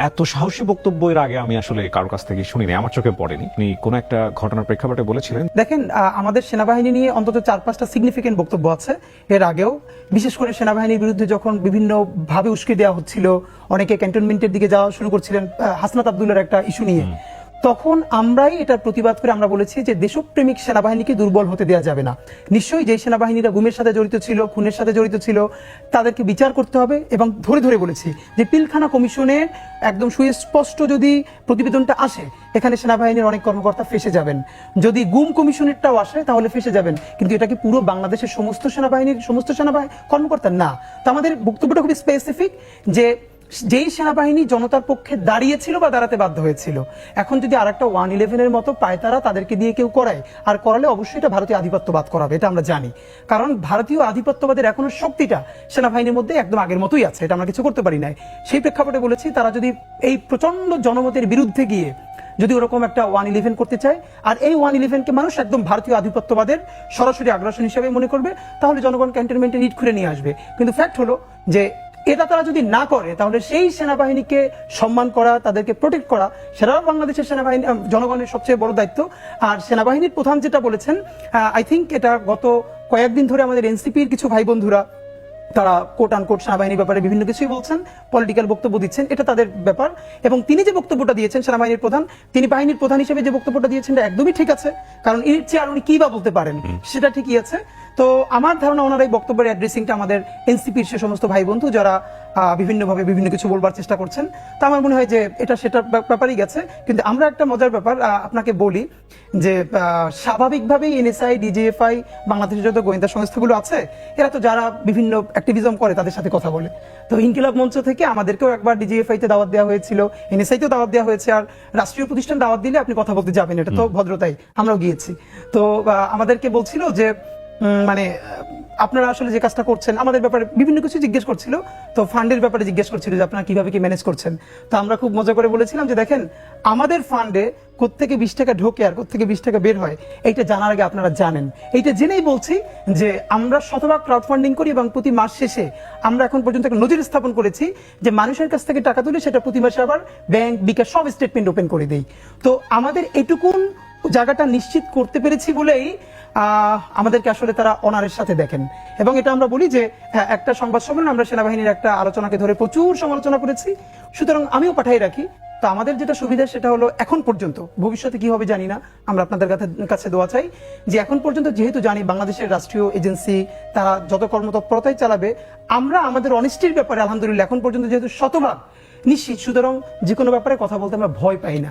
এত সাহসী বক্তব্য এর আগে আমি আসলে কারোর কাছ থেকে শুনিনি, আমার চোখে পড়েনি। আপনি কোন একটা ঘটনার প্রেক্ষাপটে বলেছিলেন। দেখেন, আমাদের সেনাবাহিনী নিয়ে অন্তত 4-5টা সিগনিফিকেন্ট বক্তব্য আছে এর আগেও, বিশেষ করে সেনাবাহিনীর বিরুদ্ধে যখন বিভিন্ন ভাবে উস্কে দেওয়া হচ্ছিল, অনেকে ক্যান্টনমেন্টের দিকে যাওয়া শুরু করছিলেন হাসনাত আব্দুল্লাহর একটা ইস্যু নিয়ে, তখন আমরাই এটার প্রতিবাদ করে আমরা বলেছি যে দেশপ্রেমিক সেনাবাহিনীকে দুর্বল হতে দেওয়া যাবে না। নিশ্চয়ই যে সেনাবাহিনীরা গুমের সাথে জড়িত ছিল, খুনের সাথে জড়িত ছিল, তাদেরকে বিচার করতে হবে। এবং ধরে ধরে বলেছি যে পিলখানা কমিশনের একদম সুস্পষ্ট যদি প্রতিবেদনটা আসে, এখানে সেনাবাহিনীর অনেক কর্মকর্তা ফেসে যাবেন। যদি গুম কমিশনেরটাও আসে তাহলে ফেসে যাবেন, কিন্তু এটা কি পুরো বাংলাদেশের সমস্ত সেনাবাহিনীর সমস্ত কর্মকর্তা? না। তো আমাদের বক্তব্যটা খুবই স্পেসিফিক যে যেই সেনাবাহিনী জনতার পক্ষে দাঁড়িয়েছিল বা দাঁড়াতে বাধ্য হয়েছিল, এখন যদি আরেকটা 111-এর মতো পায়তারা তাদেরকে দিয়ে কেউ করায়, আর করালে অবশ্যই এটা ভারতীয় আধিপত্যবাদ করাবে, এটা আমরা জানি। কারণ ভারতীয় আধিপত্যবাদের এখনো শক্তিটা সেনাবাহিনীর মধ্যে একদম আগের মতোই আছে, এটা আমরা কিছু করতে পারি নাই। সেই প্রেক্ষাপটে বলেছি তারা যদি এই প্রচন্ড জনমতের বিরুদ্ধে গিয়ে যদি ওরকম একটা 111 করতে চায়, আর এই 111-কে মানুষ একদম ভারতীয় আধিপত্যবাদের সরাসরি আগ্রাসন হিসেবে মনে করবে, তাহলে জনগণ ক্যান্টনমেন্টে ইট খুলে নিয়ে আসবে। কিন্তু ফ্যাক্ট হলো যে এটা তারা যদি না করে, তাহলে সেই সেনাবাহিনীকে সম্মান করা, তাদেরকে প্রোটেক্ট করা, সেটাও বাংলাদেশের সেনাবাহিনী জনগণের সবচেয়ে বড় দায়িত্ব। আর সেনাবাহিনীর প্রধান যেটা বলেছেন, আই থিঙ্ক এটা গত কয়েকদিন ধরে আমাদের এনসিপির কিছু ভাই বন্ধুরা তারা কোট আনকোট সেনাবাহিনীর ব্যাপারে বিভিন্ন কিছুই বলছেন, পলিটিক্যাল বক্তব্য দিচ্ছেন, এটা তাদের ব্যাপার। এবং তিনি যে বক্তব্যটা দিয়েছেন সেনাবাহিনীর প্রধান, তিনি বাহিনীর প্রধান হিসেবে যে বক্তব্যটা দিয়েছেন এটা একদমই ঠিক আছে, কারণ এর চেয়ে আর উনি কি বা বলতে পারেন, সেটা ঠিকই আছে। তো আমার ধারণা ওনার এই বক্তব্যের অ্যাড্রেসিংটা আমাদের এনসিপির সে সমস্ত ভাই বন্ধু যারা বিভিন্নভাবে বিভিন্ন কিছু বলবার চেষ্টা করছেন, তা আমার মনে হয় যে এটা সেটার ব্যাপারেই গেছে। কিন্তু আমরা একটা মজার ব্যাপার আপনাকে বলি যে স্বাভাবিকভাবেই এনএসআই, ডিজিএফআই, বাংলাদেশের যত গোয়েন্দা সংস্থাগুলো আছে, এরা তো যারা বিভিন্ন অ্যাক্টিভিজম করে তাদের সাথে কথা বলে। তো ইনকিলাব মঞ্চ থেকে আমাদেরকেও একবার ডিজিএফআই-তে দাওয়াত দেওয়া হয়েছিল, এনএসআই-তেও দাওয়াত দেওয়া হয়েছে। আর রাষ্ট্রীয় প্রতিষ্ঠান দাওয়াত দিলে আপনি কথা বলতে যাবেন, এটা তো ভদ্রতাই, আমরাও গিয়েছি। তো আমাদেরকে বলছিল যে মানে আপনারা আসলে যে কাজটা করছেন আমাদের ব্যাপারে বিভিন্ন কিছু জিজ্ঞেস করছিল। তো ফান্ডের ব্যাপারে জিজ্ঞেস করছিল যে আপনারা কিভাবে কি ম্যানেজ করছেন। তো আমরা খুব মজা করে বলেছিলাম যে দেখেন, আমাদের ফান্ডে কোত্থেকে 20 টাকা ঢোকে আর কোত্থেকে 20 টাকা বের হয়, এইটা জানার আগে আপনারা জানেন। এইটা জেনেই বলছি যে আমরা শতভাগ ক্রাউড ফান্ডিং করি এবং প্রতি মাস শেষে আমরা এখন পর্যন্ত একটা নজির স্থাপন করেছি যে মানুষের কাছ থেকে টাকা তুলে সেটা প্রতি মাসে আবার ব্যাংক, বিকাশ সব স্টেটমেন্ট ওপেন করে দেই। তো আমাদের এটুকুন জায়গাটা নিশ্চিত করতে পেরেছি বলেই আমাদেরকে আসলে তারা অনারের সাথে দেখেন। এবং এটা আমরা বলি যে একটা সংবাদ সম্মেলন আমরা সেনাবাহিনীর একটা আলোচনাকে ধরে প্রচুর সমালোচনা করেছি, সুতরাং আমিও পাঠাই রাখি। তো আমাদের যেটা সুবিধা সেটা হলো এখন পর্যন্ত, ভবিষ্যতে কি হবে জানি না, আমরা আপনাদের কাছে দোয়া চাই যে এখন পর্যন্ত যেহেতু জানি বাংলাদেশের রাষ্ট্রীয় এজেন্সি তারা যত কর্মতৎপরতাই চালাবে, আমরা আমাদের অনেস্টির ব্যাপারে আলহামদুলিল্লাহ এখন পর্যন্ত যেহেতু শতভাগ নিশ্চিত, সুতরাং যে কোনো ব্যাপারে কথা বলতে আমরা ভয় পাই না।